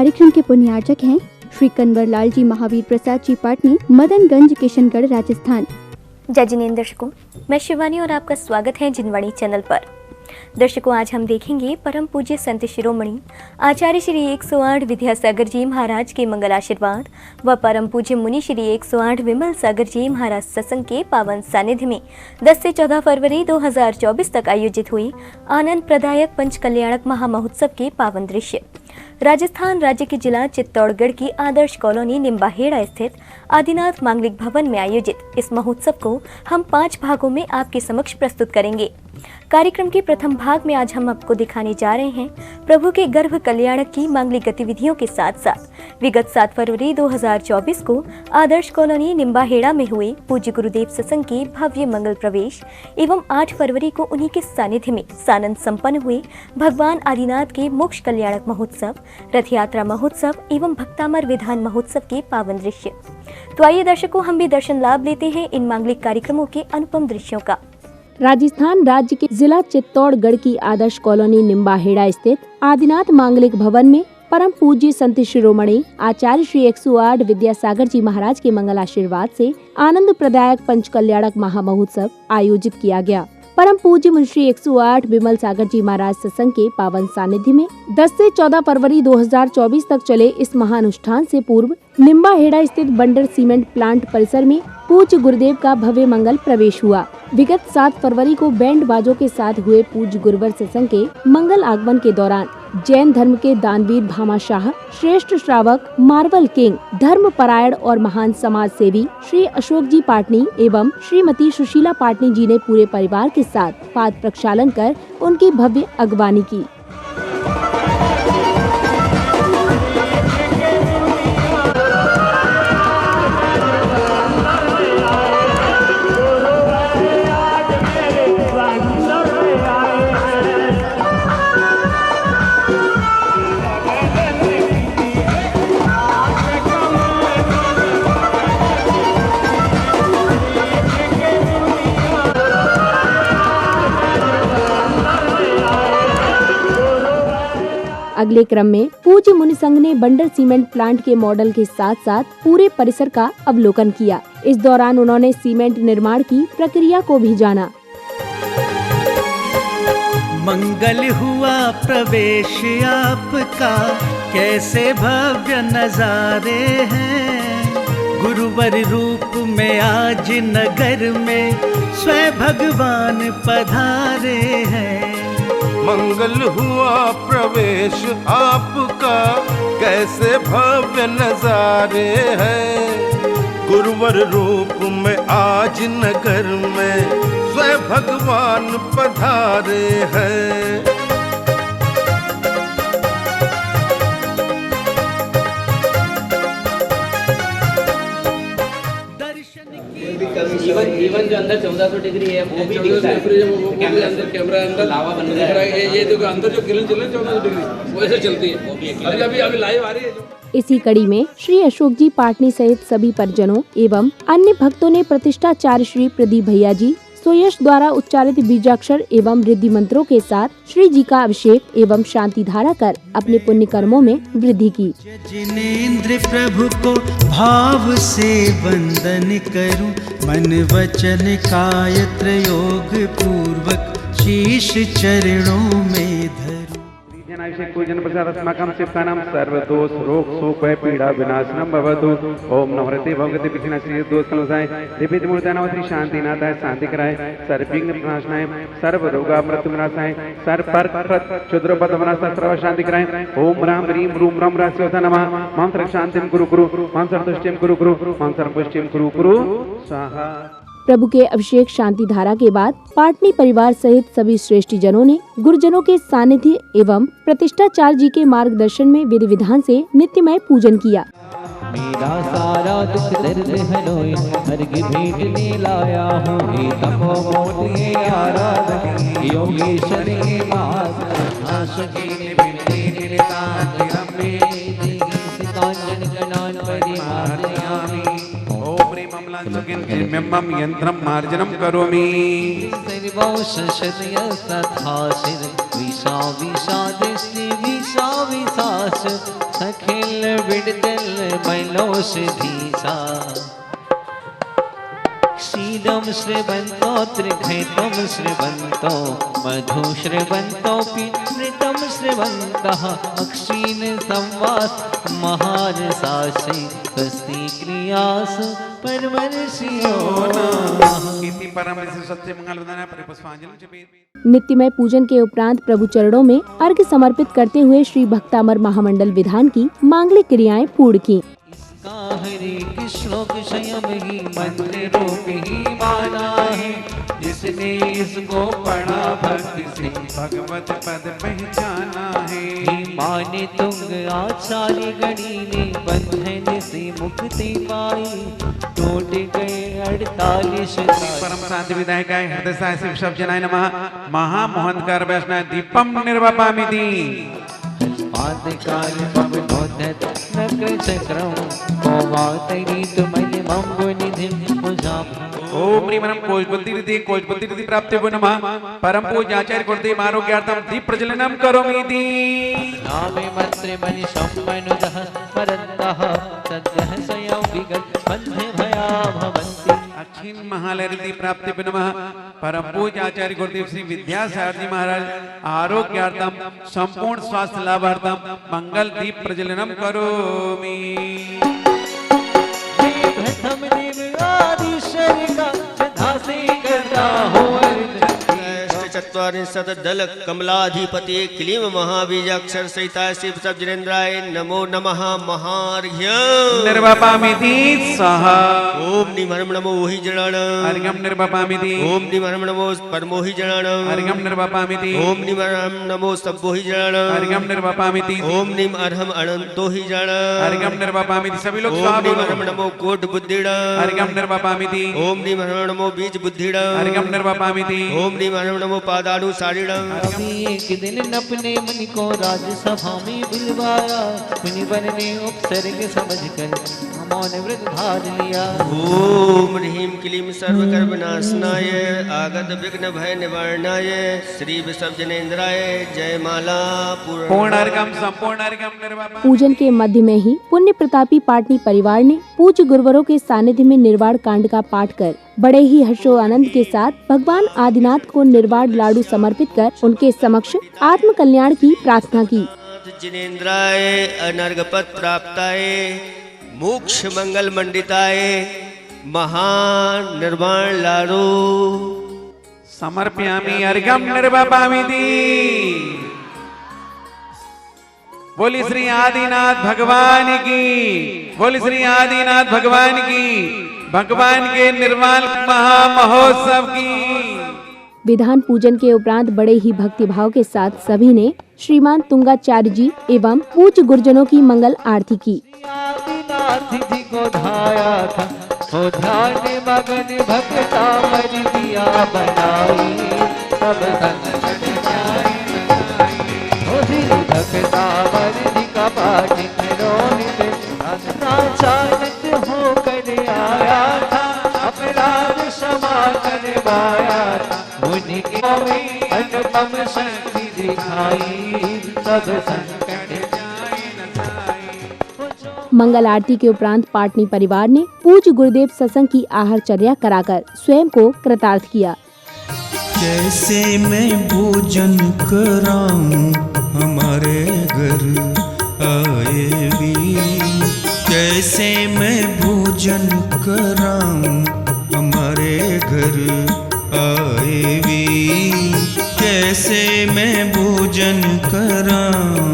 कार्यक्रम के पुण्यार्चक हैं श्री कन्वर लाल जी महावीर प्रसाद जी पाटनी, मदनगंज, किशनगढ़, राजस्थान। जय जिनेंद्र दर्शकों, मैं शिवानी और आपका स्वागत है जिनवाणी चैनल पर। दर्शकों, आज हम देखेंगे परम पूज्य संत शिरोमणि आचार्य श्री 108 विद्यासागर जी महाराज के मंगल आशीर्वाद व परम पूज्य मुनि श्री 108 विमल सागर जी महाराज सत्संग के पावन सानिध्य में 10 से 14 फरवरी 2024 तक आयोजित हुई आनंद प्रदायक पंच कल्याणक महामहोत्सव के पावन दृश्य। राजस्थान राज्य के जिला चित्तौड़गढ़ की आदर्श कॉलोनी निम्बाहेड़ा स्थित आदिनाथ मांगलिक भवन में आयोजित इस महोत्सव को हम 5 भागों में आपके समक्ष प्रस्तुत करेंगे। कार्यक्रम के प्रथम भाग में आज हम आपको दिखाने जा रहे हैं प्रभु के गर्भ कल्याणक की मांगलिक गतिविधियों के साथ साथ विगत 7 फरवरी 2024 को आदर्श कॉलोनी निम्बाहेड़ा में हुए पूज्य गुरुदेव सत्संग के भव्य मंगल प्रवेश एवं 8 फरवरी को उन्हीं के सानिध्य में सानंद संपन्न हुए भगवान आदिनाथ के मोक्ष कल्याणक महोत्सव, रथ यात्रा महोत्सव एवं भक्तामर विधान महोत्सव के पावन दृश्य। तो आइए दर्शकों, हम भी दर्शन लाभ लेते हैं इन मांगलिक कार्यक्रमों के अनुपम दृश्यों का। राजस्थान राज्य के जिला चित्तौड़गढ़ की आदर्श कॉलोनी निम्बाहेड़ा स्थित आदिनाथ मांगलिक भवन में परम पूज्य संत शिरोमणि आचार्य श्री 108 विद्यासागर जी महाराज के मंगल आशीर्वाद से आनंद प्रदायक पंच कल्याणक महामहोत्सव आयोजित किया गया। परम पूज्य मुंशी 108 विमल सागर जी महाराज सत्संग के पावन सानिध्य में 10 से 14 फरवरी 2024 तक चले इस महानुष्ठान से पूर्व निम्बाहेड़ा स्थित बंडर सीमेंट प्लांट परिसर में पूज्य गुरुदेव का भव्य मंगल प्रवेश हुआ। विगत 7 फरवरी को बैंड बाजों के साथ हुए पूज्य गुरुवर सत्संग के मंगल आगमन के दौरान जैन धर्म के दानवीर भामाशाह, श्रेष्ठ श्रावक, मार्वल किंग, धर्म परायण और महान समाज सेवी श्री अशोक जी पाटनी एवं श्रीमती सुशीला पाटनी जी ने पूरे परिवार के साथ पाद प्रक्षालन कर उनकी भव्य अगवानी की। अगले क्रम में पूज्य मुनि संघ ने बंडर सीमेंट प्लांट के मॉडल के साथ साथ पूरे परिसर का अवलोकन किया। इस दौरान उन्होंने सीमेंट निर्माण की प्रक्रिया को भी जाना। मंगल हुआ प्रवेश आपका, कैसे भव्य नजारे हैं। गुरुवर रूप में आज नगर में स्वयं भगवान पधारे हैं। मंगल हुआ प्रवेश आपका, कैसे भव्य नजारे हैं। गुरुवर रूप में आज नगर में स्वयं भगवान पधारे हैं। जीवन जो अंदर 1400 डिग्री है वो भी दिखता है। वो अंदर कैमरा अंदर लावा बन दिख रहा है। ये जो अंदर जो किरण चल रही है 1400 डिग्री वो ऐसे चलती है। अभी लाइव आ रही है। इसी कड़ी में श्री अशोक जी पाटनी सहित सभी परिजनों एवं अन्य भक्तों ने प्रतिष्ठाचार्य श्री प्रदीप भैया जी सोयश द्वारा उच्चारित बीजाक्षर एवं रिद्धि मंत्रों के साथ श्री जी का अभिषेक एवं शांति धारा कर अपने पुण्य कर्मों में वृद्धि की। जिनेंद्र प्रभु को भाव से वंदन करूं, मन वचन काय त्रयोग पूर्वक शीश चरणों में धरूं। जनाभिषेक पूजन प्रसाद अस्माकं शिवकानां सर्वदोष रोग शोक भय पीड़ा विनाशनम भवतु। ओम नमः भगवते विघ्नश्री दोष कलशाय दिव्य मूर्तनावती शांति नाथाय शांति कराय सर्वविघ्न प्रणाशनाय सर्व रोगा मृत्यु विनाशाय सर्व पर क्षुद्र पद्मनाशाय सर्व शांति कराय। ओम राम ह्रीम रूम रम रास्योथा नमः। मां सर्व शांतिम कुरु कुरु, मां सर्व तुष्टिम कुरु कुरु, मां सर्व पुष्टिम कुरु कुरु स्वाहा। प्रभु के अभिषेक शांति धारा के बाद पाटनी परिवार सहित सभी श्रेष्ठ जनों ने गुरुजनों के सानिध्य एवं प्रतिष्ठाचार्य जी के मार्गदर्शन में विधि विधान से नित्यमय पूजन किया। मेरा सारा दुख दर्द हरोए, हर की भेंट ले लाया हूँ। हे तपो मोती आराधन योगेश्वरी मात आशके बिनती निरतान अम्बे सितांजन गणान परिमार्जयामि। ओम ह्रीं ममलां सुगिं मिम्मं यंत्रं मार्जनं करोमि। सर्वौ संशतय सथा सिर विषा विषा दृष्टि विषा विशास सखिल विडदल मैलोष धीसा क्षीरम श्रीवंतो त्रिघैतम श्रीवंतो मधु श्रीवंतो पीतृतम श्रीवन्तः अक्षीण संवास महार सासी कस्ती क्रियास परमर्षियो इति परम सत्य मंगल वंदना परिपुष्पांजलि जपेत। नित्यमय पूजन के उपरांत प्रभु चरणों में अर्घ्य समर्पित करते हुए श्री भक्तामर महामंडल विधान की मांगलिक क्रियाएं पूर्ण की। हरे कृष्ण स्वयं ही मंत्र रूप ही माना है, जिसने इसको पढ़ा भक्ति से भगवत पद पहचाना है। माने तुंग आचार्य गणी ने बंधन से मुक्ति पाई, टूट गए 48 परम शांति विधायकाय हृदय साय शिव शब्द जनाय नमः। महामोहनकार वैष्णव दीपम निर्वापामिति पादकाल पवनोदत नगर चक्रम कोवातरी तुमनि मंगो निधि मुझाम। ओम ह्रीं कोशबुद्धि रिद्धि प्राप्तिभ्यो नमः। परम पूज्य आचार्य गुरुदेव आरोग्यार्थम दीप प्रज्वलनम करोमीति। नामे मंत्रे मनीषं मनुजः परन्तः सद्यः स्वयं विगत बन्धे भया भवन्ति। अखिल महालय रिद्धि प्राप्तिभ्यो नमः। परम पूज्य आचार्य गुरुदेव श्री विद्यासागर जी महाराज आरोग्यार्थम संपूर्ण स्वास्थ्य लाभार्थम मंगल दीप प्रज्वलनम करोमि। प्रथम देव आदि शरीका श्रद्धा से करता हो चत्वारिंशत् दल कमलाधिपति क्लीम महाबीजाक्षर सहिताय शिव सब जिनेन्द्राय नमो नमः। महार्घ्यम् निर्वापामिति स्वाहा। ओम निमर्म नमो वही जनानाम्। अर्घ्यं निर्वापामिति। ओम निमर्म नमो परमोहि जनानाम्। अर्घ्यं निर्वापामिति। ओम निमर्म नमो सब्बोहि जनानाम्। अर्घ्यं निर्वापामिति। ओम निम अर्हम अनंतो ही जनानाम्। अर्घ्यं निर्वापामिति। सभी लोग ओम स्वाहा बोलो। निमर्म नमो कोट बुद्धिणाम्। अर्घ्यं निर्वापामिति। ओम निमर्म नमो बीज बुद्धिणाम्। अर्घ्यं निर्वापामिति। ओम निमर्म नमो पादानुसारिणाम्। अभी एक दिन अपने मन को राजसभा में बुलवाया, मुनिवर ने उपसर्ग समझकर मौन व्रत धार लिया। ओम ह्रीं क्लीं सर्वकर्मनाशनाय आगत विघ्न भय निवारणाय श्री विसर्जनेन्द्राय जयमाला पूर्ण अर्घ्यं संपूर्ण अर्घ्यं निर्वापामिति। पूजन के मध्य में ही पुण्य प्रतापी पाटनी परिवार ने पूज्य गुरुवरों के सानिध्य में निर्वाण कांड का पाठ कर बड़े ही हर्षो आनंद के साथ भगवान आदिनाथ को निर्वाण लाडू समर्पित कर उनके समक्ष आत्म कल्याण की प्रार्थना की। जिनेन्द्राय अनर्घपत प्राप्ताय मोक्ष मंगल मंडिताय महान निर्वाण लाडू समर्पयामि। अर्घ्यं निर्वापामिति। बोली श्री आदिनाथ भगवान की। बोली श्री आदिनाथ भगवान की। भगवान के निर्वाण महामहोत्सव की। विधान पूजन के उपरांत बड़े ही भक्ति भाव के साथ सभी ने श्रीमान तुंगाचार्य जी एवं पूज्य गुरुजनों की मंगल आरती की। आदिनाथ जी को धाया था, हो ध्यान मगन भक्ता मर दिया बनाई, सब संकट जाए हो धीरे भक्ता मर दी का पाठ रोनित अनाचारित होकर आया था, अपराध क्षमा करवाया था, उनकी अनुपम शक्ति दिखाई, सब संकट जाए न जाए। मंगल आरती के उपरांत पाटनी परिवार ने पूज्य गुरुदेव सत्संग की आहारचर्या कराकर स्वयं को कृतार्थ किया। कैसे मैं भोजन कराऊं हमारे घर आए वीर, कैसे मैं भोजन कराऊं हमारे घर आए वीर, कैसे मैं भोजन कराऊं।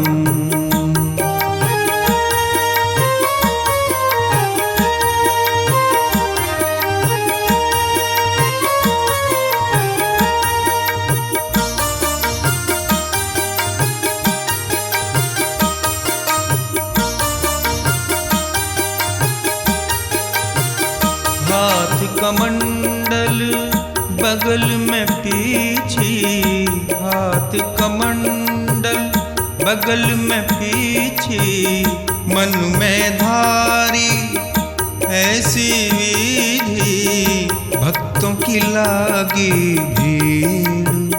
हाथ कमंडल बगल में पीछे, हाथ कमंडल बगल में पीछे, मन में धारी ऐसी विधि, भक्तों की लागी भीड़,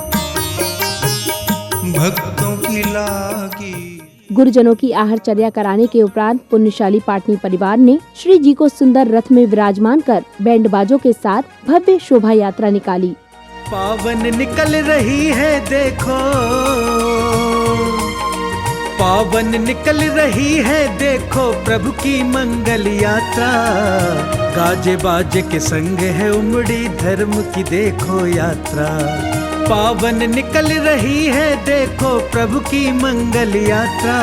भक्तों की लागी। गुरुजनों की आहारचर्या कराने के उपरांत पुण्यशाली पाटनी परिवार ने श्री जी को सुंदर रथ में विराजमान कर बैंड बाजों के साथ भव्य शोभा यात्रा निकाली। पावन निकल रही है देखो, पावन निकल रही है देखो प्रभु की मंगल यात्रा। गाजे बाजे के संग है उमड़ी धर्म की देखो यात्रा। पावन निकल रही है देखो प्रभु की मंगल यात्रा।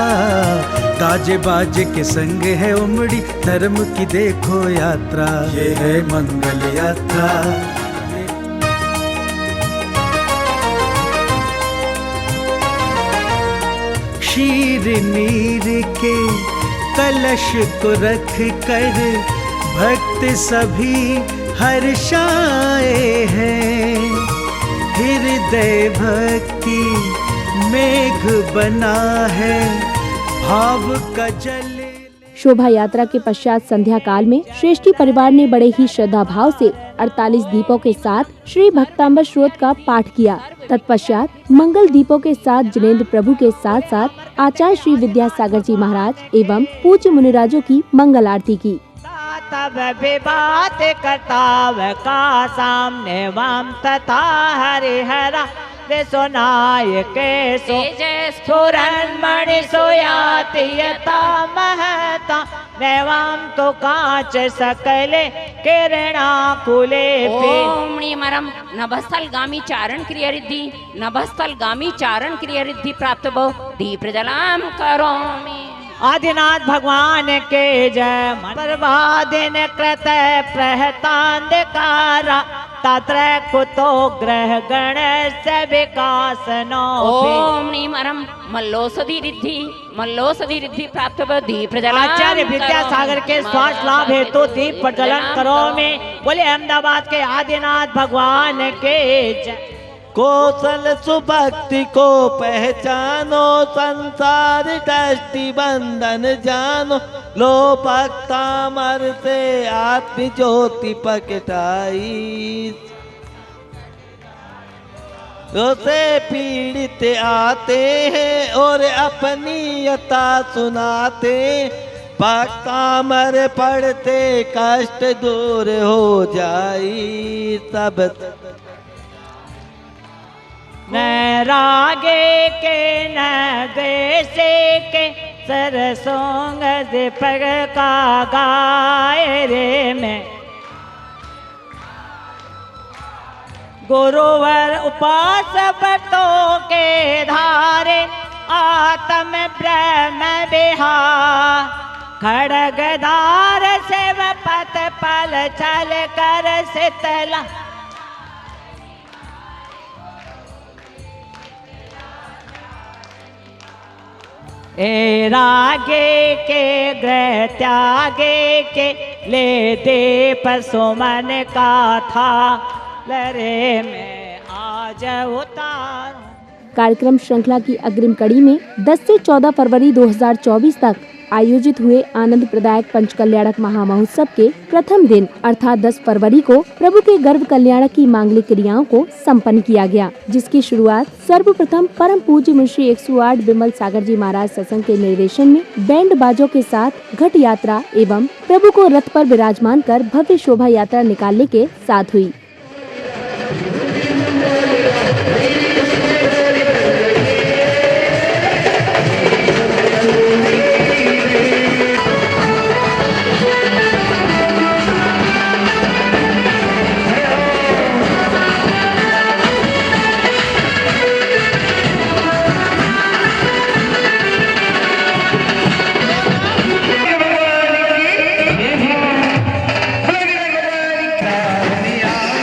गाजे बाजे के संग है उमड़ी धर्म की देखो यात्रा। ये है मंगल यात्रा। शीर नीर के कलश को रख कर भक्त सभी हर्षाए हैं। हृदय भक्ति मेघ बना है भाव का जल। शोभा यात्रा के पश्चात संध्या काल में श्रेष्ठी परिवार ने बड़े ही श्रद्धा भाव से 48 दीपों के साथ श्री भक्तांबर स्त्रोत का पाठ किया। तत्पश्चात मंगल दीपों के साथ जिनेंद्र प्रभु के साथ साथ आचार्य श्री विद्यासागर जी महाराज एवं पूज्य मुनिराजों की मंगल आरती की। तब भी बात करताव का सामने वाम तथा हरिहरा वे सुनाय के सो स्फुरन मणि सोयाति यथा महता नैवाम तो कांच सकले किरणा कुले पे। ओम निमरम नभस्थल गामी चारण क्रिया रिद्धि, नभस्थल गामी चारण क्रिया रिद्धि प्राप्त भव दीप जलाम करोमि। आदिनाथ भगवान के जय प्रभादिन कृत प्रहतांधकारा तत्र कुतो ग्रह गण से विकासनो। ओम निमरम मल्लोसधि रिद्धि, मल्लोसधि रिद्धि प्राप्त भव दीप जलाम। आचार्य विद्यासागर के स्वास्थ्य लाभ हेतु दीप प्रज्वलन करो में बोले अहमदाबाद के आदिनाथ भगवान के जय। कौशल सुभक्ति को पहचानो, संसार दृष्टि बंधन जानो। लो भक्तामर से आत्म ज्योति प्रकटाई, उसे पीड़ित आते हैं और अपनी यथा सुनाते। भक्तामर पढ़ते कष्ट दूर हो जाई सब। न रागे के न द्वेषे के सरसोंग दीपक का गाय रे में। गुरुवर उपास भक्तों के धारे आत्म ब्रह्म विहार। खड़गदार से पथ पल चल कर शीतला ए रागे के ग्रह त्यागे के ले दे पसुमन का था लरे में आज उतार। कार्यक्रम श्रृंखला की अग्रिम कड़ी में 10 से 14 फरवरी 2024 तक आयोजित हुए आनंद प्रदायक पंचकल्याणक महामहोत्सव के प्रथम दिन अर्थात 10 फरवरी को प्रभु के गर्भ कल्याणक की मांगलिक क्रियाओं को संपन्न किया गया, जिसकी शुरुआत सर्वप्रथम परम पूज्य मुंशी 108 विमल सागर जी महाराज सत्संग के निर्देशन में बैंड बाजों के साथ घट यात्रा एवं प्रभु को रथ पर विराजमान कर भव्य शोभा यात्रा निकालने के साथ हुई। Yeah.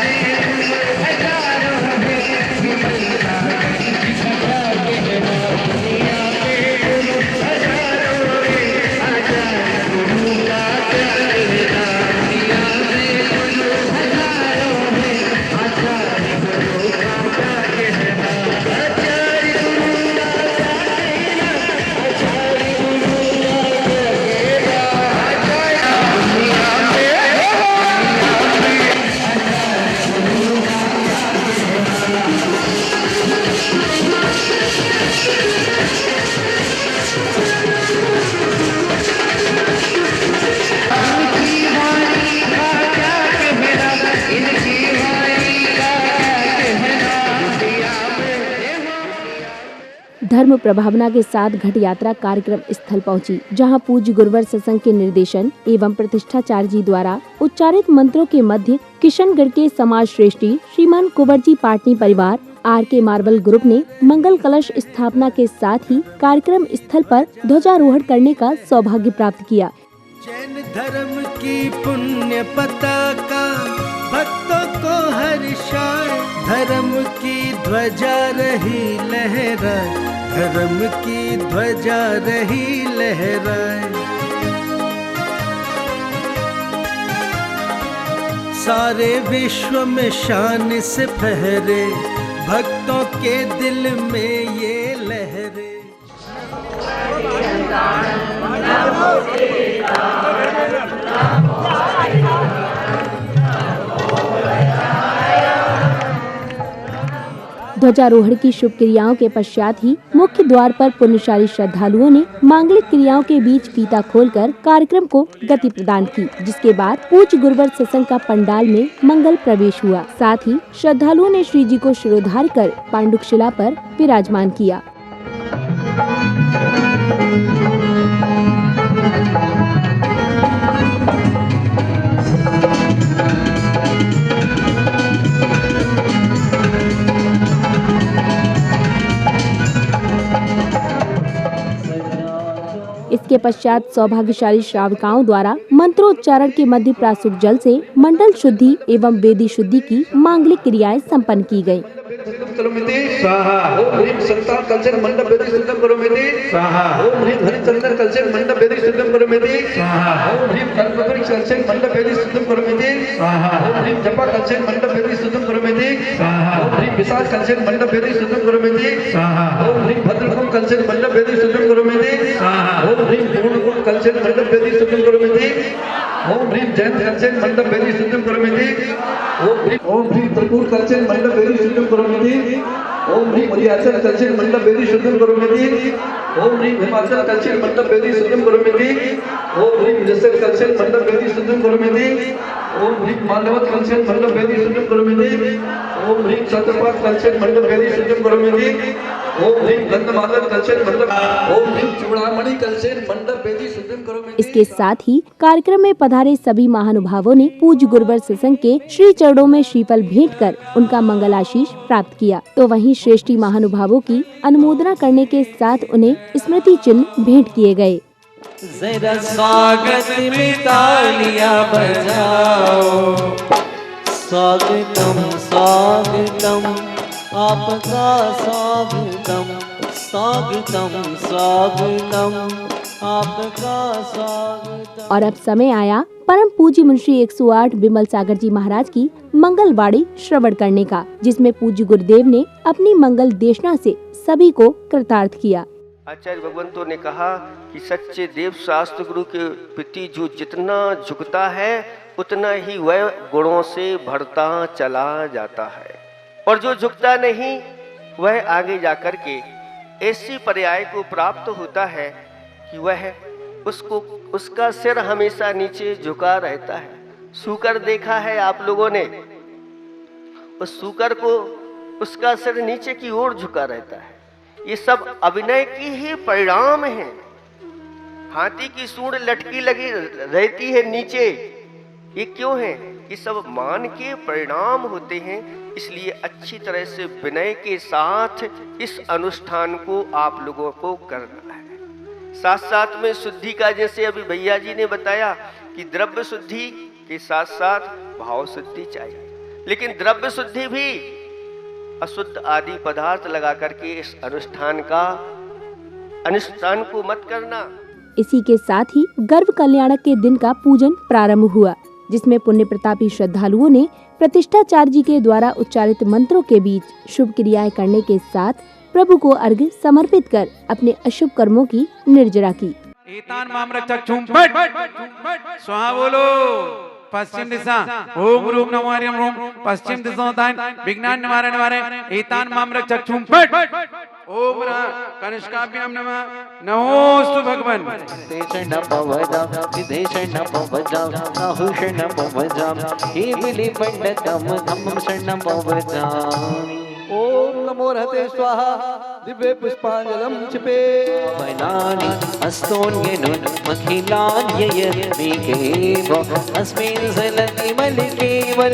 धर्म प्रभावना के साथ घट यात्रा कार्यक्रम स्थल पहुंची, जहां पूज्य गुरुवर सत्संग के निर्देशन एवं प्रतिष्ठाचार्य जी द्वारा उच्चारित मंत्रों के मध्य किशनगढ़ के समाज श्रेष्ठी श्रीमान कुंवर जी पाटनी परिवार RK मार्बल ग्रुप ने मंगल कलश स्थापना के साथ ही कार्यक्रम स्थल पर ध्वजारोहण करने का सौभाग्य प्राप्त किया। जैन धर्म की पुण्य पताका भक्तों को हर्षाए, धर्म की ध्वजा रही लहराए, धर्म की ध्वजा रही लहराए। सारे विश्व में शान से फहरे, भक्तों के दिल में ये लहरे। ध्वजारोहण की शुभ क्रियाओं के पश्चात ही मुख्य द्वार पर पुण्यशाली श्रद्धालुओं ने मांगलिक क्रियाओं के बीच फीता खोलकर कार्यक्रम को गति प्रदान की, जिसके बाद पूज्य गुरुवर सत्संग का पंडाल में मंगल प्रवेश हुआ। साथ ही श्रद्धालुओं ने श्री जी को शिरोधार्य कर पांडुक शिला पर विराजमान किया। इसके पश्चात सौभाग्यशाली श्रावकाओं द्वारा मंत्रोच्चारण के मध्य प्रासूक जल से मंडल शुद्धि एवं वेदी शुद्धि की मांगलिक क्रियाएं संपन्न की गयी। स्वाहा। ओम ह्रीं संतान कलशेन मंडप वेदी शुद्धम करोमीति स्वाहा। ओम ह्रीं हरिचंदन कलशेन मंडप वेदी शुद्धम करोमीति स्वाहा। ओम ह्रीं कल्पवृक्ष कलशेन मंडप वेदी शुद्धम करोमीति स्वाहा। ओम ह्रीं जपा कलशेन मंडप वेदी शुद्धम करोमीति स्वाहा। ओम ह्रीं विशाल कलशेन मंडप वेदी शुद्धम करोमीति स्वाहा। ओम ह्रीं भद्रकुम कलशेन मंडप वेदी शुद्धम करोमीति स्वाहा। ओम ह्रीं पूर्णकुम कलशेन मंडप वेदी शुद्धम करोमीति। ओम ह्रीं जैन कलशेन मंडप वेदी शुद्धम करोमीति। ओम ह्रीं त्रिपुर कलशेन मंडप वेदी शुद्धम करोमीति। ओम ह्रीं हरियाचल कलशेन मंडप वेदी शुद्धम करोमीति। ओम ह्रीं हिमाचल कलशेन मंडप वेदी शुद्धम करोमीति। ओम ह्रीं जैसलमेर कलशेन मंडप वेदी शुद्धम करोमीति। ओम ह्रीं मालवत कलशेन मंडप वेदी शुद्धम करोमीति। ओम ह्रीं छत्रपत कलशेन मंडप वेदी शुद्धम करोमीति। ओम ह्रीं गंधमादन कलशेन मंडप। ओम ह्रीं चूड़ामणि कलशेन मंडप वेदी शुद्धम करोमीति। इसके साथ ही कार्यक्रम में पधारे सभी महानुभावों ने पूज्य गुरुवर सत्संग के श्री चरणों में श्रीफल भेंट कर उनका मंगल आशीष प्राप्त किया। तो वहीं श्रेष्ठी महानुभावों की अनुमोदना करने के साथ उन्हें स्मृति चिन्ह भेंट किए गए। जरा स्वागत में तालियां बजाओ, स्वागतम स्वागतम आपका स्वागतम, स्वागतम स्वागतम आपका स्वागतम। और अब समय आया परम पूज्य मुंशी 108 विमल सागर जी महाराज की मंगलवाणी श्रवण करने का, जिसमें पूज्य गुरुदेव ने अपनी मंगल देशना से सभी को कृतार्थ किया। आचार्य भगवंतों ने कहा कि सच्चे देव शास्त्र गुरु के प्रति जो जितना झुकता है उतना ही वह गुणों से भरता चला जाता है, और जो झुकता नहीं वह आगे जाकर के ऐसी पर्याय को प्राप्त होता है कि वह उसका सिर हमेशा नीचे झुका रहता है। सूकर देखा है आप लोगों ने, उस सूकर को उसका सिर नीचे की ओर झुका रहता है। ये सब अभिनय की ही परिणाम है। हाथी की सूंड लटकी लगी रहती है नीचे, ये क्यों है? ये सब मान के परिणाम होते हैं। इसलिए अच्छी तरह से विनय के साथ इस अनुष्ठान को आप लोगों को करना है। साथ साथ में शुद्धि का, जैसे अभी भैया जी ने बताया कि द्रव्य शुद्धि के साथ साथ भाव शुद्धि चाहिए, लेकिन द्रव्य शुद्धि भी अशुद्ध आदि पदार्थ लगा करके इस अनुष्ठान को मत करना। इसी के साथ ही गर्भ कल्याणक के दिन का पूजन प्रारंभ हुआ, जिसमें पुण्य प्रतापी श्रद्धालुओं ने प्रतिष्ठाचार्य जी के द्वारा उच्चारित मंत्रों के बीच शुभ क्रियाएं करने के साथ प्रभु को अर्घ्य समर्पित कर अपने अशुभ कर्मों की निर्जरा की। एतान मामरक्षक स्वाहा बोलो। पश्चिम दिशा ओम रूम नमो हरिम रूम पश्चिम दिशा दान विज्ञान निवारण निवारे एतान मामरक्षक ओम कनिष्काभ्याम नमः नमोस्तु भगवान। देशण पवजम विदेशण पवजम नाहुषण पवजम हे बिली पंडतम धम्म शरण पवजामि। ओम नमो रहते स्वाहा दिव्य पुष्पांजलम क्षिपे वनानि हस्तोन्यनुन्मखिलान्ययत्मिकेव अस्मिन् सलति मलिकेवल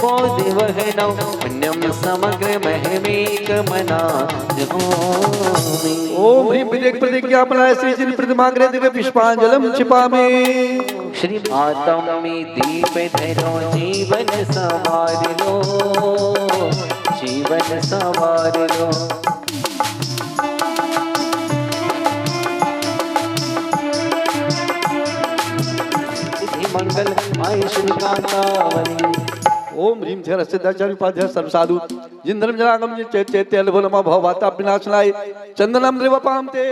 बोधिवहनौ पुण्यं समग्रमहमेकमनामि। ओम ह्रीं विदेक प्रतिज्ञापनाय श्री श्री प्रतिमाग्रे दिव्य पुष्पांजलम क्षिपामि। श्री मातम में दीप धरो जीवन सवार लो, जीवन सवार लो। मंगल आयुष्कांतावली। ओम ह्रीं झर सिद्धाचार्य उपाध्याय सर्वसाधु जिंद्रम जनागम चैत्य अल्भनम भवता विनाशनाय चंदनम द्रिवपामते।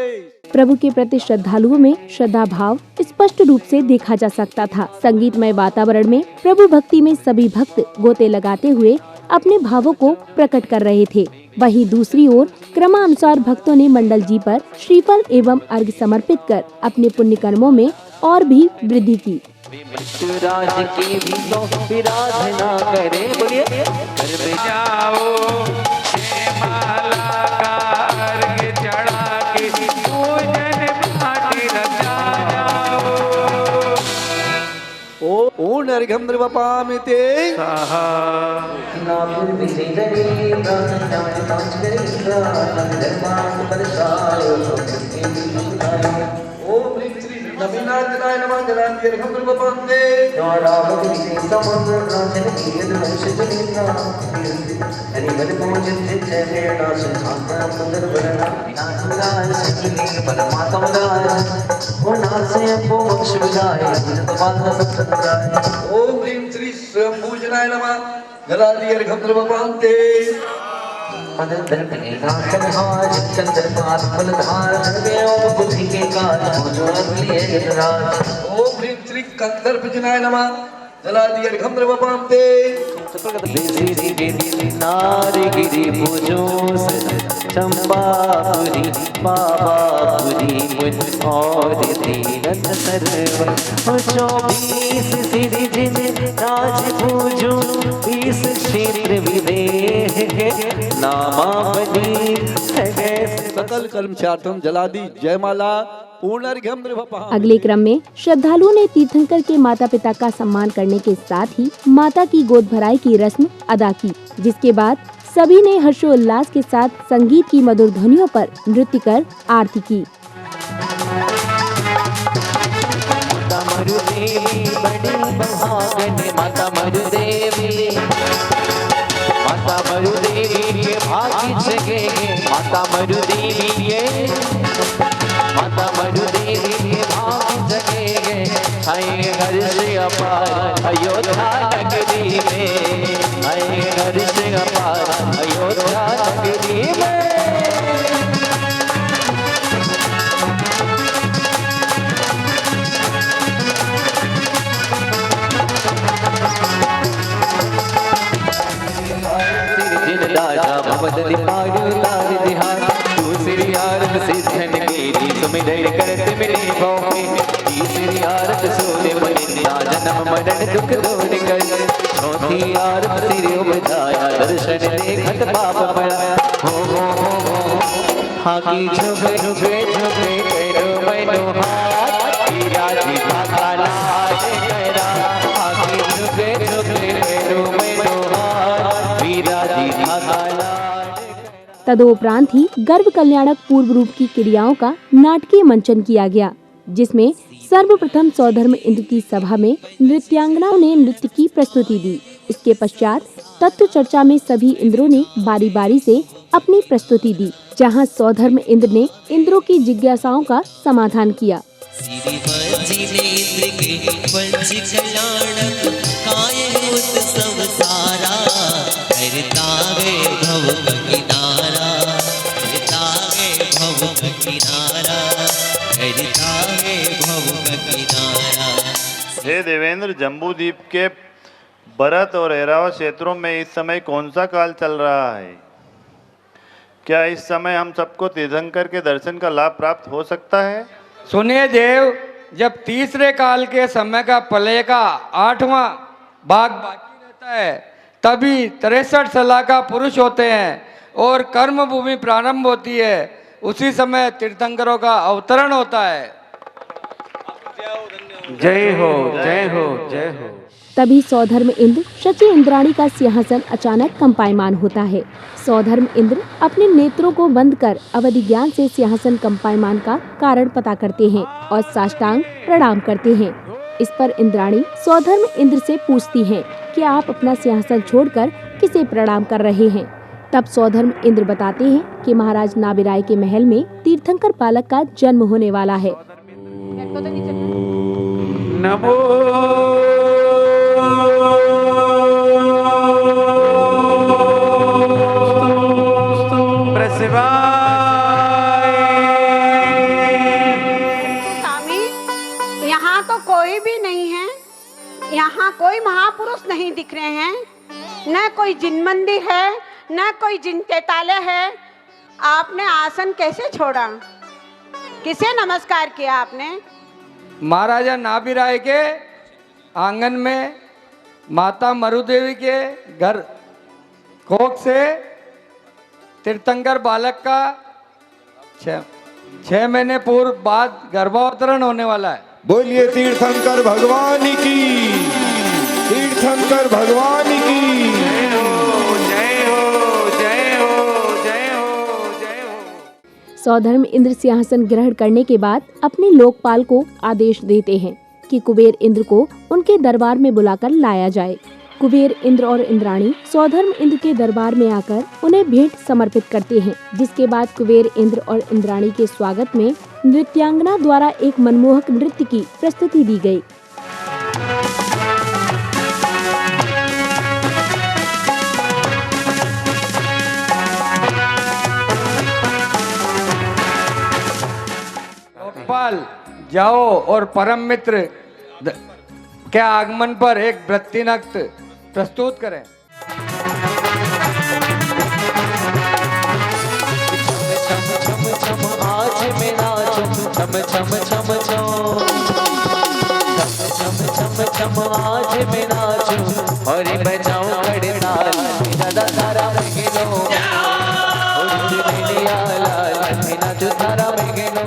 प्रभु के प्रति श्रद्धालुओं में श्रद्धा भाव स्पष्ट रूप से देखा जा सकता था। संगीतमय वातावरण में प्रभु भक्ति में सभी भक्त गोते लगाते हुए अपने भावों को प्रकट कर रहे थे। वहीं दूसरी ओर क्रमानुसार भक्तों ने मंडल जी पर श्रीफल एवं अर्घ्य समर्पित कर अपने पुण्य कर्मों में और भी वृद्धि की। राज की भी तो विराधना करे, बोलिए घर में जाओ माला का अर्घ्य चढ़ा के पूजन पाठी रचा जाओ। ओम अर्घ्यम द्रिवपामिते स्वाहा। ओम ह्रीं श्री नवीनार्जनाय नमः जलांति अर्घ्यम द्रिवपामिते। ओम ह्रीं श्री स्वयंभूजनाय नमः जलांति अर्घ्यम द्रिवपामिते। ओम ह्रीं श्री कंदर्पजनाय नमः जलादि अर्घ्यम द्रिवपामते। नारगिरि पूजो चंपापुरी बाबापुरी मुझ और तीरथ सर्व 24 सिरि जिन राज पूजो 20 क्षेत्र विदेह नामावली सकल कर्मचार्थम जलादि जयमाला पूर्णार्घ्यम द्रिवपामते। अगले क्रम में श्रद्धालुओं ने तीर्थंकर के माता पिता का सम्मान करने के साथ ही माता की गोद भराई की रस्म अदा की, जिसके बाद सभी ने हर्षोल्लास के साथ संगीत की मधुर ध्वनियों पर नृत्य कर आरती की। माता मरुदेवी बड़ी बहागन, माता मरुदेवी के भाग्य जगे, माता मरुदेवी के माता मरुदेवी के भाग्य जगे। आए हर्ष अपार अयोध्या नगरी में, आए हर्ष अपार अयोध्या नगरी में। दादा भवद दिपायु तार दिहार दूसरी आरत सिद्धन की सुमिरन करत मिले भौमे। तीसरी आरत सोले मनिया जन्म मरण दुख दूर कर। चौथी आरत सिर उपजाया दर्शन देखत पाप पड़ा। हो हाकी झुके झुके झुके करो मैनो हाथ राजी भागा लाज करा। हाकी झुके झुके करो मैनो हाथ राजी भागा लाज। तदोपरांत ही गर्भ कल्याणक पूर्व रूप की क्रियाओं का नाटकीय मंचन किया गया, जिसमें सर्वप्रथम सौधर्म इंद्र की सभा में नृत्यांगनाओं ने नृत्य की प्रस्तुति दी। इसके पश्चात तत्व चर्चा में सभी इंद्रों ने बारी बारी से अपनी प्रस्तुति दी, जहां सौधर्म इंद्र ने इंद्रों की जिज्ञासाओं का समाधान किया। हे देवेंद्र, जम्बूद्वीप के भरत और ऐरावत क्षेत्रों में इस समय कौन सा काल चल रहा है? क्या इस समय हम सबको तीर्थंकर के दर्शन का लाभ प्राप्त हो सकता है? सुनिए देव, जब तीसरे काल के समय का प्रलय का 8वां भाग बाकी रहता है, तभी 63 सलाह का पुरुष होते हैं और कर्म भूमि प्रारंभ होती है, उसी समय तीर्थंकरों का अवतरण होता है। जय हो जय हो जय हो। तभी सौधर्म इंद्र शची इंद्राणी का सिंहासन अचानक कंपायमान होता है। सौधर्म इंद्र अपने नेत्रों को बंद कर अवधि ज्ञान से सिंहासन कंपायमान का कारण पता करते हैं और साष्टांग प्रणाम करते हैं। इस पर इंद्राणी सौधर्म इंद्र से पूछती हैं कि आप अपना सिंहासन छोड़कर किसे प्रणाम कर रहे हैं। तब सौधर्म इंद्र बताते हैं कि महाराज नाभिराय के महल में तीर्थंकर बालक का जन्म होने वाला है। नमो स्वामी, यहाँ तो कोई भी नहीं है। यहाँ कोई महापुरुष नहीं दिख रहे हैं, न कोई जिन मंदिर है, न कोई जिन चैतालय है। आपने आसन कैसे छोड़ा? किसे नमस्कार किया आपने? महाराजा नाभिराय के आंगन में माता मरुदेवी के घर कोख से तीर्थंकर बालक का 6 महीने पूर्व बाद गर्भावतरण होने वाला है। बोलिए तीर्थंकर भगवान की, तीर्थंकर भगवान की। जय हो जय हो जय हो जय हो जय हो। सौधर्म इंद्र सिंहासन ग्रहण करने के बाद अपने लोकपाल को आदेश देते हैं कि कुबेर इंद्र को उनके दरबार में बुलाकर लाया जाए। कुबेर इंद्र और इंद्राणी सौधर्म इंद्र के दरबार में आकर उन्हें भेंट समर्पित करते हैं, जिसके बाद कुबेर इंद्र और इंद्राणी के स्वागत में नृत्यांगना द्वारा एक मनमोहक नृत्य की प्रस्तुति दी गई। लोकपाल जाओ और परम मित्र के आगमन पर एक वृत्ति नृत्य प्रस्तुत करें। आज मैं नाचूं छम छम छम छम छम छम छम आज मैं नाचूं और बजाऊं खड़ताल दादा तारा बगलो और दुनिया लाल नाचूं तारा बगलो।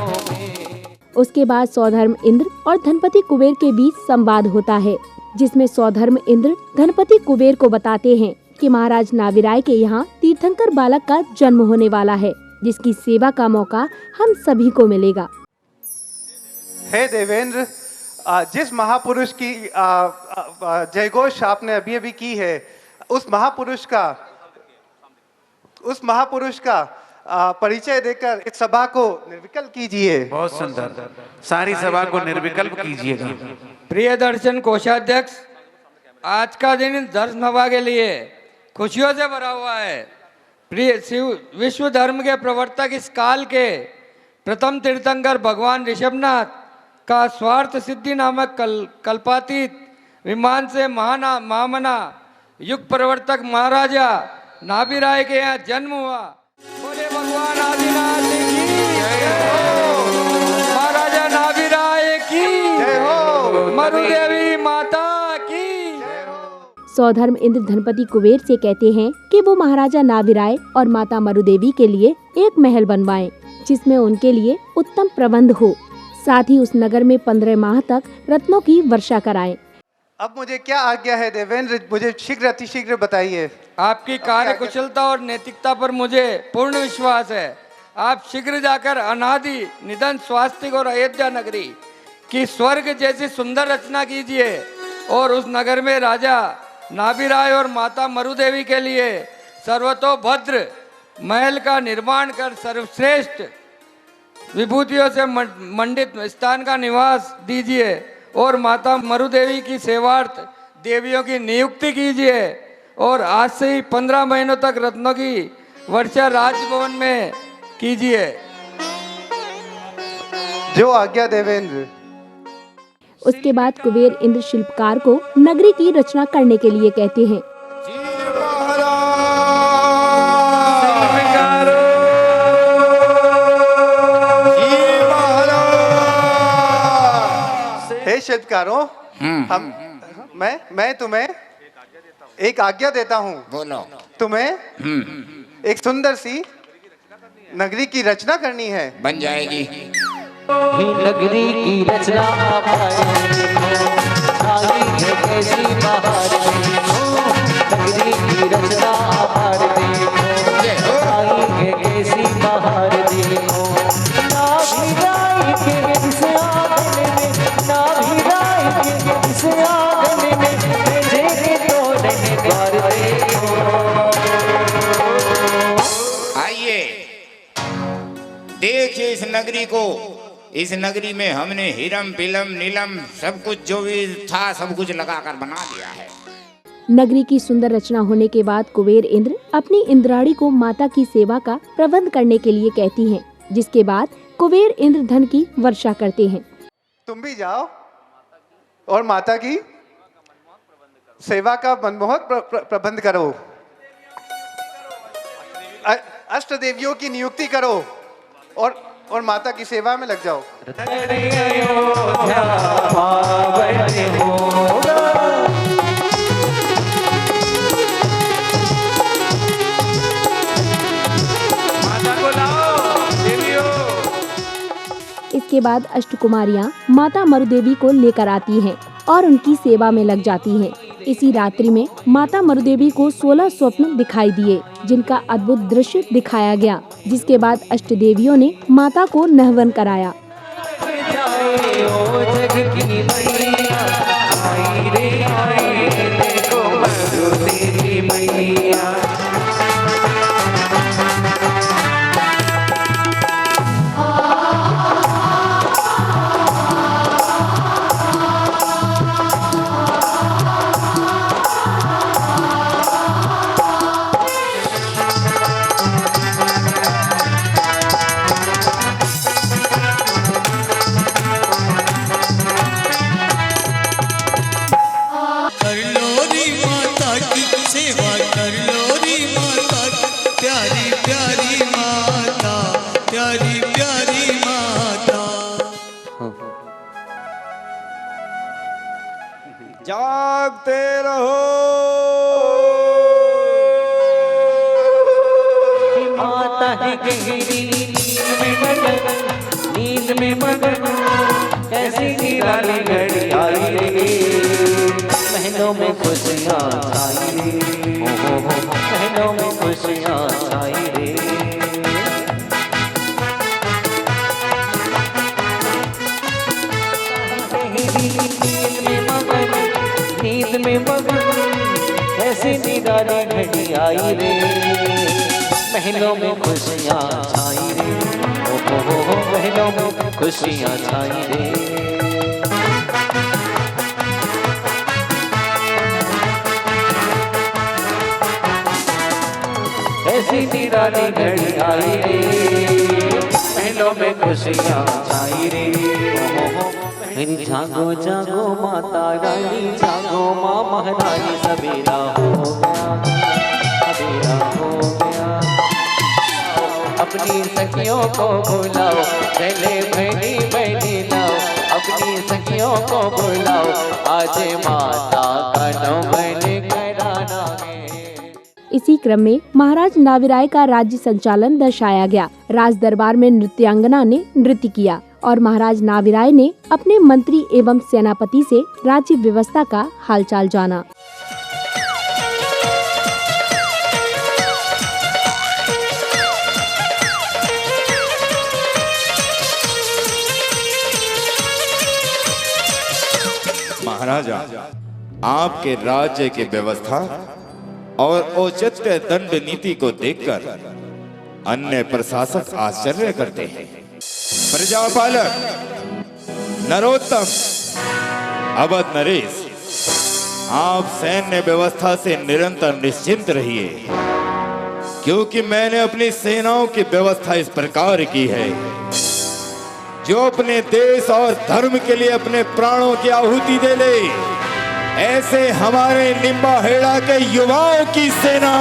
उसके बाद सौधर्म इंद्र और धनपति कुबेर के बीच संवाद होता है, जिसमें सौधर्म इंद्र धनपति कुबेर को बताते हैं कि महाराज नाभिराय के यहाँ तीर्थंकर बालक का जन्म होने वाला है, जिसकी सेवा का मौका हम सभी को मिलेगा। हे देवेंद्र, जिस महापुरुष की जयघोष आपने अभी अभी की है, उस महापुरुष का परिचय देकर इस सभा को निर्विकल्प कीजिए। बहुत सुंदर, सारी सभा को निर्विकल्प कीजिएगा। प्रिय दर्शन कोषाध्यक्ष, आज का दिन दर्शन सभा के लिए खुशियों से भरा हुआ है। प्रिय शिव विश्व धर्म के प्रवर्तक इस काल के प्रथम तीर्थंकर भगवान ऋषभनाथ का स्वार्थ सिद्धि नामक कल्पातीत विमान से महामना युग प्रवर्तक महाराजा नाभिराय के यहाँ जन्म हुआ। बोले भगवान आदिनाथ की जय हो, महाराजा नाभिराय की जय हो, मरुदेवी माता की जय हो। सौधर्म इंद्र धनपति कुबेर से कहते हैं कि वो महाराजा नाभिराय और माता मरुदेवी के लिए एक महल बनवाएं, जिसमें उनके लिए उत्तम प्रबंध हो। साथ ही उस नगर में 15 माह तक रत्नों की वर्षा कराएं। अब मुझे क्या आज्ञा है देवेंद्र? मुझे शीघ्र अतिशीघ्र बताइए। आपकी कार्य कुशलता और नैतिकता पर मुझे पूर्ण विश्वास है। आप शीघ्र जाकर अनादि निधन स्वास्तिक और अयोध्या नगरी की स्वर्ग जैसी सुंदर रचना कीजिए और उस नगर में राजा नाभिराय और माता मरुदेवी के लिए सर्वतोभद्र महल का निर्माण कर सर्वश्रेष्ठ विभूतियों से मंडित स्थान का निवास दीजिए और माता मरुदेवी की सेवार्थ देवियों की नियुक्ति कीजिए और आज से ही 15 महीनों तक रत्नों की वर्षा राजभवन में कीजिए। जो आज्ञा देवेंद्र। उसके बाद कुबेर इंद्र शिल्पकार को नगरी की रचना करने के लिए कहते हैं। हे शिल्पकारों, मैं तुम्हें एक आज्ञा देता हूँ। बोलो। तुम्हें एक सुंदर सी नगरी की रचना करनी है। बन जाएगी। नगरी की रचना कैसी बाहर नगरी की रचना कैसी बाहर देखो ना भी राय के इस आंगन में ना भी राय के इस आंगन में भेजे तो नए द्वार देखो। आइए देखिए इस नगरी को। इस नगरी में हमने हिरम पिलम नीलम सब कुछ जो भी था सब कुछ लगाकर बना दिया है। नगरी की सुंदर रचना होने के बाद कुबेर इंद्र अपनी इंद्राणी को माता की सेवा का प्रबंध करने के लिए कहती हैं, जिसके बाद कुबेर इंद्र धन की वर्षा करते हैं। तुम भी जाओ और माता की सेवा का मनमोहक प्रबंध करो, अष्ट देवियों की नियुक्ति करो और माता की सेवा में लग जाओ। इसके बाद अष्टकुमारियां माता मरुदेवी को लेकर आती हैं और उनकी सेवा में लग जाती हैं। इसी रात्रि में माता मरुदेवी को 16 स्वप्न दिखाई दिए, जिनका अद्भुत दृश्य दिखाया गया, जिसके बाद अष्टदेवियों ने माता को नहवन कराया। जागते रहो माता है गहरी नींद में मगन कैसी निराली घड़ी आई रे महीनों में खुशियाँ छाई रे महीनों में खुशियाँ छाई रे। नींद में मगन ऐसी निराली घड़ी आई रे महीनों में खुशियाँ छाई रे महीनों में खुशियाँ छाई रे। ऐसी निराली घड़ी आई रे महीनों में खुशियाँ छाई रे। जागो जागो माता रानी जागो माँ महारानी सवेरा हो गया अपनी सखियों को बुलाओ चले बहनी बहनी लाओ अपनी सखियों को बुलाओ आज माता का नौवन कराना है। इसी क्रम में महाराज नाविराय का राज्य संचालन दर्शाया गया। राज दरबार में नृत्यांगना ने नृत्य किया और महाराज नाविराय ने अपने मंत्री एवं सेनापति से राज्य व्यवस्था का हालचाल जाना। महाराजा आपके राज्य की व्यवस्था और औचित्य दंड नीति को देखकर अन्य प्रशासक आश्चर्य करते हैं। प्रजापालक नरोत्तम अवध नरेश आप सैन्य व्यवस्था से निरंतर निश्चिंत रहिए क्योंकि मैंने अपनी सेनाओं की व्यवस्था इस प्रकार की है जो अपने देश और धर्म के लिए अपने प्राणों की आहुति दे ले। ऐसे हमारे निम्बाहेड़ा के युवाओं की सेना।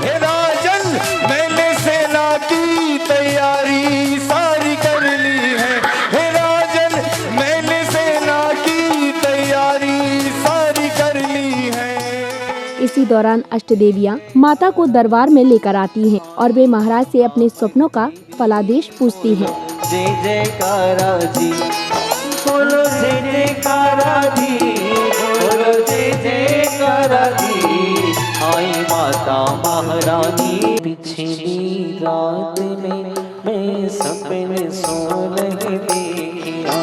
हे राजन मैंने सेना की तैयारी सारी कर ली है। हे राजन मैंने सेना की तैयारी सारी कर ली है। इसी इसी दौरान अष्टदेवियां माता को दरबार में लेकर आती हैं और वे महाराज से अपने स्वप्नों का फलादेश पूछती हैं। जय जयकारा जी, बोलो जय जयकारा जी, बोलो जय जयकारा जी। आई माता महारानी पिछली रात में मैं सपने सो रही देखिया,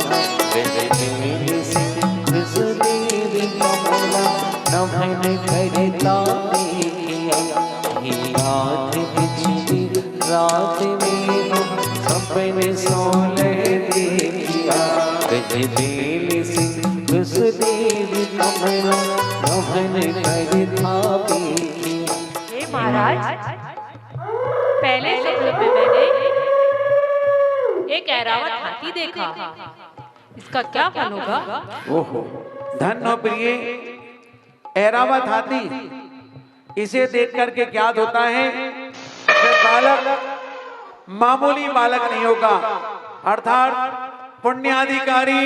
देवी कमला नभन करता देखिया। रात पिछली रात में सपने सो रही देखिया, देवी देवी कमला नभन करता देखिया। महाराज, पहले सपने में मैंने एक ऐरावत हाथी देखा, इसका क्या फल होगा? ओहो, धन्य प्रिय, ऐरावत हाथी, इसे देख करके क्या होता है? बालक मामूली बालक नहीं होगा, अर्थात पुण्याधिकारी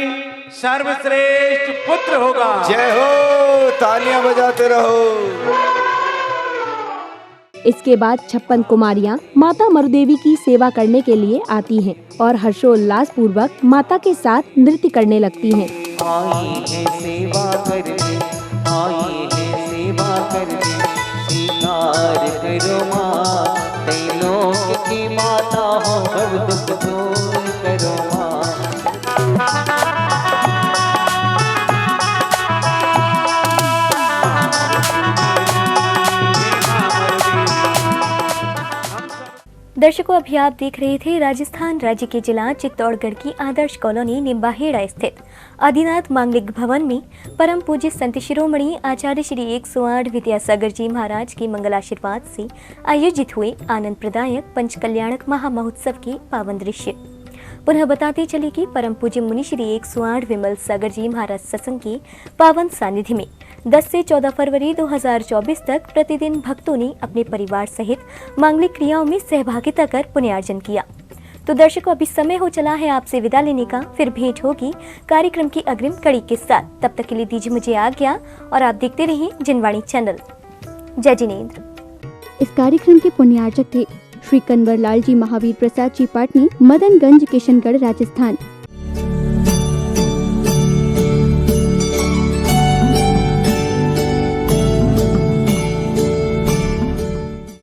सर्वश्रेष्ठ पुत्र होगा। जय हो, तालियां बजाते रहो। इसके बाद 56 कुमारियां माता मरुदेवी की सेवा करने के लिए आती हैं और हर्षोल्लास पूर्वक माता के साथ नृत्य करने लगती हैं। आई है सेवा करने, आई है सेवा करने, स्वीकार करो माँ, त्रैलोक की माता हो, सब दुख दूर करो माँ। दर्शकों, अभी आप देख रहे थे राजस्थान राज्य के जिला चित्तौड़गढ़ की आदर्श कॉलोनी निम्बाहेड़ा स्थित आदिनाथ मांगलिक भवन में परम पूज्य संत शिरोमणि आचार्य श्री 108 विद्यासागर जी महाराज के मंगलाशीर्वाद से आयोजित हुए आनंद प्रदायक पंचकल्याणक महामहोत्सव के पावन दृश्य। पुनः बताते चले कि परम पूज्य मुनि श्री 108 विमल सागर जी महाराज सत्संग के पावन सानिध्य में 10 से 14 फरवरी 2024 तक प्रतिदिन भक्तों ने अपने परिवार सहित मांगलिक क्रियाओं में सहभागिता कर पुण्यार्जन किया। तो दर्शकों, अभी समय हो चला है आपसे विदा लेने का। फिर भेंट होगी कार्यक्रम की अग्रिम कड़ी के साथ। तब तक के लिए दीजिए मुझे आज्ञा और आप देखते रहिए जिनवाणी चैनल। जय जिनेंद्र। इस कार्यक्रम के पुण्यार्चक थे श्री कन्वर लाल जी महावीर प्रसाद जी पाटनी, मदनगंज, किशनगढ़, राजस्थान।